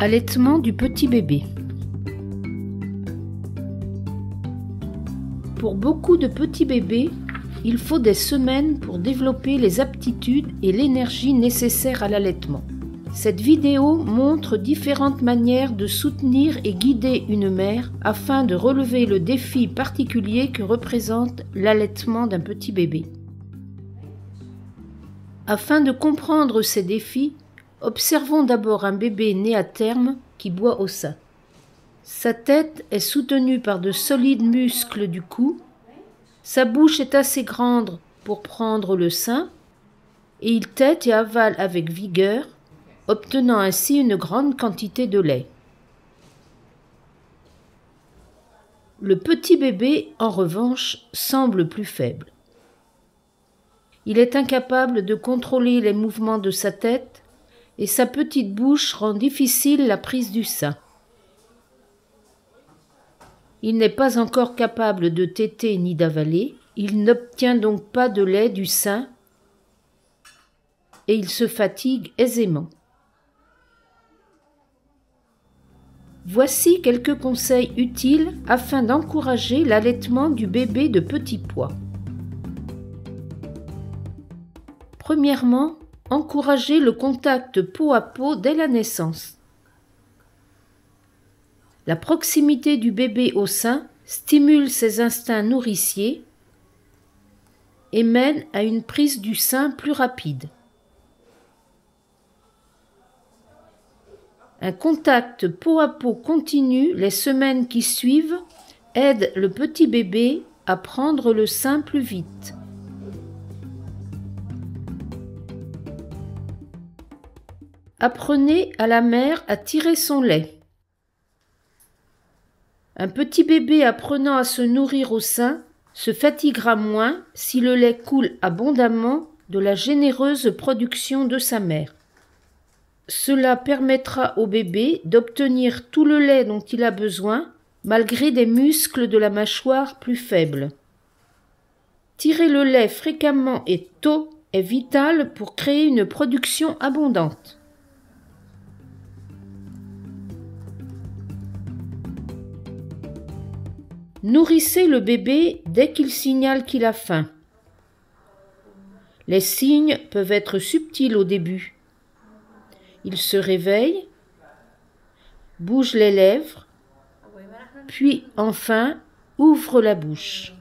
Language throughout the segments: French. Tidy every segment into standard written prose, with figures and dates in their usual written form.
Allaitement du petit bébé. Pour beaucoup de petits bébés, il faut des semaines pour développer les aptitudes et l'énergie nécessaires à l'allaitement. Cette vidéo montre différentes manières de soutenir et guider une mère afin de relever le défi particulier que représente l'allaitement d'un petit bébé. Afin de comprendre ces défis, observons d'abord un bébé né à terme qui boit au sein. Sa tête est soutenue par de solides muscles du cou, sa bouche est assez grande pour prendre le sein, et il tète et avale avec vigueur, obtenant ainsi une grande quantité de lait. Le petit bébé, en revanche, semble plus faible. Il est incapable de contrôler les mouvements de sa tête, et sa petite bouche rend difficile la prise du sein. Il n'est pas encore capable de téter ni d'avaler, il n'obtient donc pas de lait du sein et il se fatigue aisément. Voici quelques conseils utiles afin d'encourager l'allaitement du bébé de petit poids. Premièrement, encourager le contact peau à peau dès la naissance. La proximité du bébé au sein stimule ses instincts nourriciers et mène à une prise du sein plus rapide. Un contact peau à peau continu les semaines qui suivent aide le petit bébé à prendre le sein plus vite. Apprenez à la mère à tirer son lait. Un petit bébé apprenant à se nourrir au sein se fatiguera moins si le lait coule abondamment de la généreuse production de sa mère. Cela permettra au bébé d'obtenir tout le lait dont il a besoin malgré des muscles de la mâchoire plus faibles. Tirer le lait fréquemment et tôt est vital pour créer une production abondante. Nourrissez le bébé dès qu'il signale qu'il a faim. Les signes peuvent être subtils au début. Il se réveille, bouge les lèvres, puis enfin ouvre la bouche.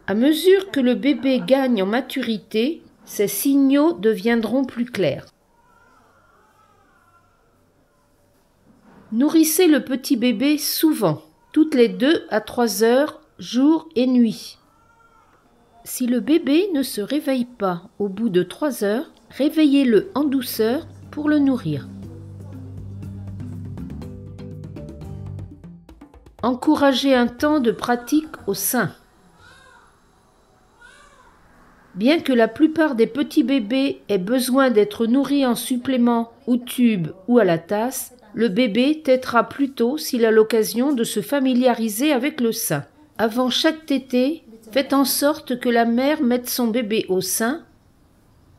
À mesure que le bébé gagne en maturité, ces signaux deviendront plus clairs. Nourrissez le petit bébé souvent, toutes les 2 à 3 heures, jour et nuit. Si le bébé ne se réveille pas au bout de 3 heures, réveillez-le en douceur pour le nourrir. Encouragez un temps de pratique au sein. Bien que la plupart des petits bébés aient besoin d'être nourris en supplément au tube ou à la tasse, le bébé tétera plus tôt s'il a l'occasion de se familiariser avec le sein. Avant chaque tétée, faites en sorte que la mère mette son bébé au sein,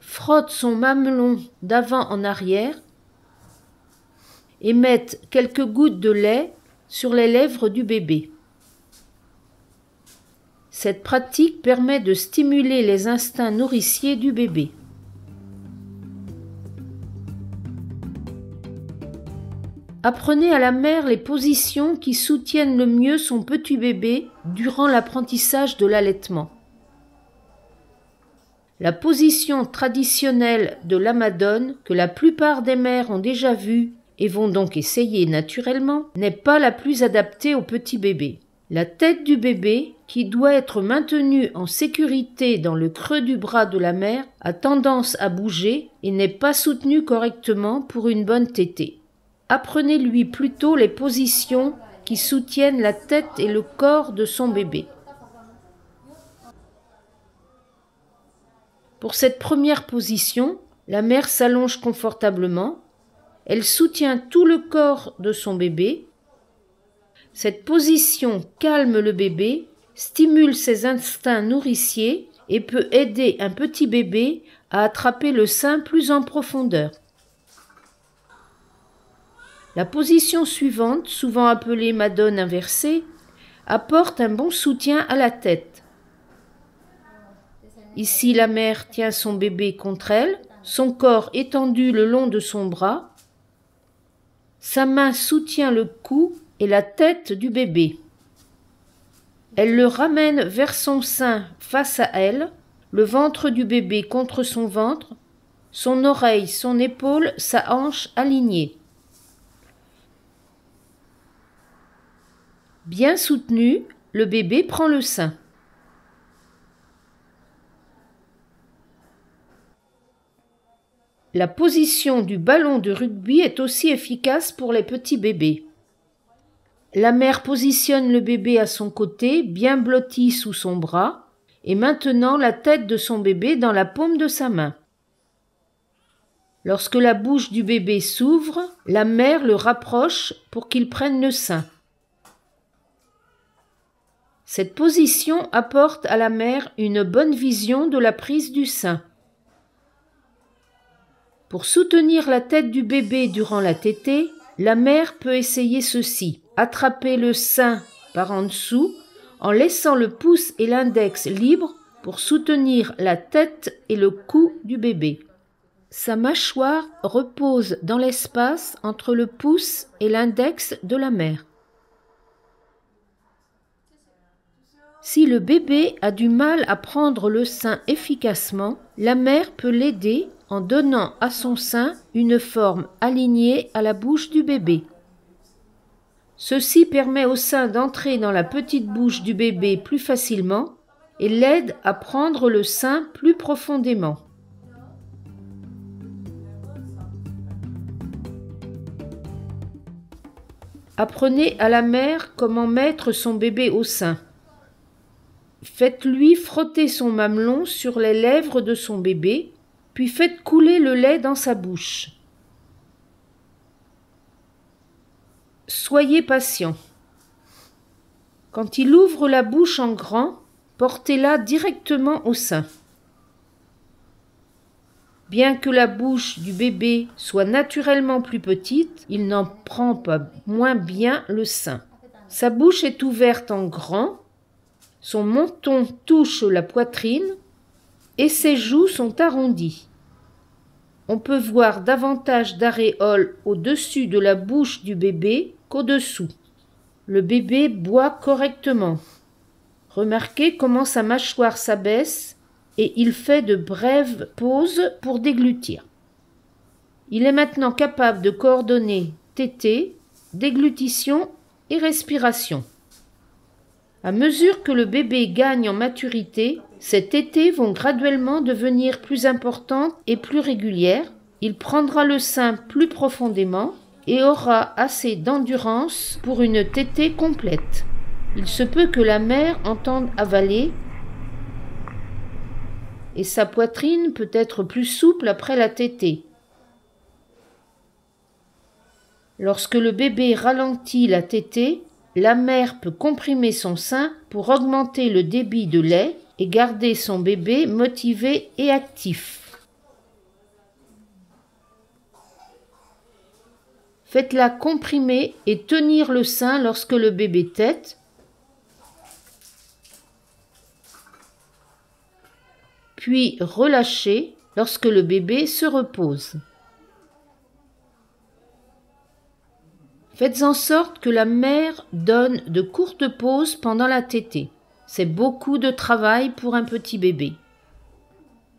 frotte son mamelon d'avant en arrière et mette quelques gouttes de lait sur les lèvres du bébé. Cette pratique permet de stimuler les instincts nourriciers du bébé. Apprenez à la mère les positions qui soutiennent le mieux son petit bébé durant l'apprentissage de l'allaitement. La position traditionnelle de l'amadone, que la plupart des mères ont déjà vue et vont donc essayer naturellement, n'est pas la plus adaptée au petit bébé. La tête du bébé, qui doit être maintenue en sécurité dans le creux du bras de la mère, a tendance à bouger et n'est pas soutenue correctement pour une bonne tétée. Apprenez-lui plutôt les positions qui soutiennent la tête et le corps de son bébé. Pour cette première position, la mère s'allonge confortablement, elle soutient tout le corps de son bébé. Cette position calme le bébé, stimule ses instincts nourriciers et peut aider un petit bébé à attraper le sein plus en profondeur. La position suivante, souvent appelée madone inversée, apporte un bon soutien à la tête. Ici, la mère tient son bébé contre elle, son corps étendu le long de son bras. Sa main soutient le cou et la tête du bébé. Elle le ramène vers son sein face à elle, le ventre du bébé contre son ventre, son oreille, son épaule, sa hanche alignée. Bien soutenu, le bébé prend le sein. La position du ballon de rugby est aussi efficace pour les petits bébés. La mère positionne le bébé à son côté, bien blotti sous son bras, et maintenant la tête de son bébé dans la paume de sa main. Lorsque la bouche du bébé s'ouvre, la mère le rapproche pour qu'il prenne le sein. Cette position apporte à la mère une bonne vision de la prise du sein. Pour soutenir la tête du bébé durant la tétée, la mère peut essayer ceci. Attraper le sein par en dessous en laissant le pouce et l'index libres pour soutenir la tête et le cou du bébé. Sa mâchoire repose dans l'espace entre le pouce et l'index de la mère. Si le bébé a du mal à prendre le sein efficacement, la mère peut l'aider en donnant à son sein une forme alignée à la bouche du bébé. Ceci permet au sein d'entrer dans la petite bouche du bébé plus facilement et l'aide à prendre le sein plus profondément. Apprenez à la mère comment mettre son bébé au sein. Faites-lui frotter son mamelon sur les lèvres de son bébé, puis faites couler le lait dans sa bouche. Soyez patient. Quand il ouvre la bouche en grand, portez-la directement au sein. Bien que la bouche du bébé soit naturellement plus petite, il n'en prend pas moins bien le sein. Sa bouche est ouverte en grand, son menton touche la poitrine et ses joues sont arrondies. On peut voir davantage d'aréoles au-dessus de la bouche du bébé qu'au-dessous. Le bébé boit correctement. Remarquez comment sa mâchoire s'abaisse et il fait de brèves pauses pour déglutir. Il est maintenant capable de coordonner tétée, déglutition et respiration. À mesure que le bébé gagne en maturité, ses tétées vont graduellement devenir plus importantes et plus régulières. Il prendra le sein plus profondément et aura assez d'endurance pour une tétée complète. Il se peut que la mère entende avaler et sa poitrine peut être plus souple après la tétée. Lorsque le bébé ralentit la tétée, la mère peut comprimer son sein pour augmenter le débit de lait et garder son bébé motivé et actif. Faites-la comprimer et tenir le sein lorsque le bébé tète, puis relâcher lorsque le bébé se repose. Faites en sorte que la mère donne de courtes pauses pendant la tétée. C'est beaucoup de travail pour un petit bébé.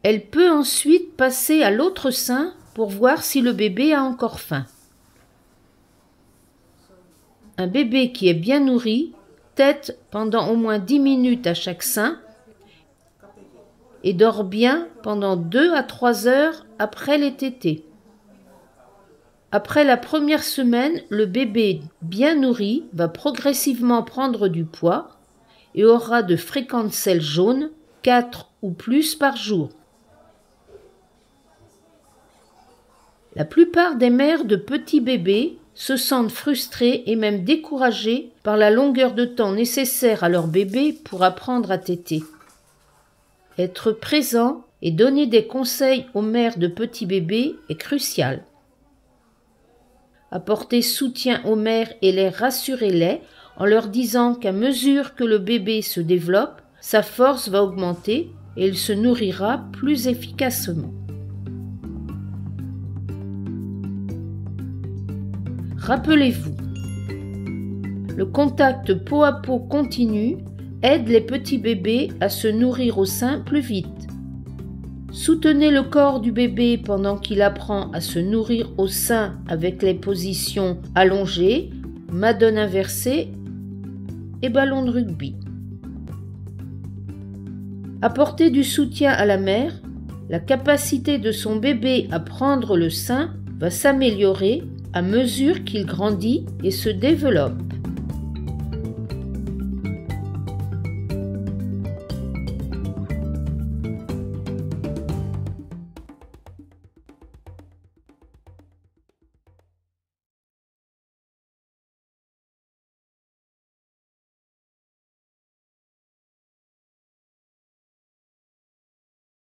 Elle peut ensuite passer à l'autre sein pour voir si le bébé a encore faim. Un bébé qui est bien nourri tète pendant au moins 10 minutes à chaque sein et dort bien pendant 2 à 3 heures après les tétées. Après la première semaine, le bébé bien nourri va progressivement prendre du poids et aura de fréquentes selles jaunes, 4 ou plus par jour. La plupart des mères de petits bébés se sentent frustrées et même découragées par la longueur de temps nécessaire à leur bébé pour apprendre à téter. Être présent et donner des conseils aux mères de petits bébés est crucial. Apportez soutien aux mères et les rassurez-les en leur disant qu'à mesure que le bébé se développe, sa force va augmenter et il se nourrira plus efficacement. Rappelez-vous, le contact peau à peau continu aide les petits bébés à se nourrir au sein plus vite. Soutenez le corps du bébé pendant qu'il apprend à se nourrir au sein avec les positions allongées, madone inversée et ballon de rugby. Apportez du soutien à la mère, la capacité de son bébé à prendre le sein va s'améliorer à mesure qu'il grandit et se développe.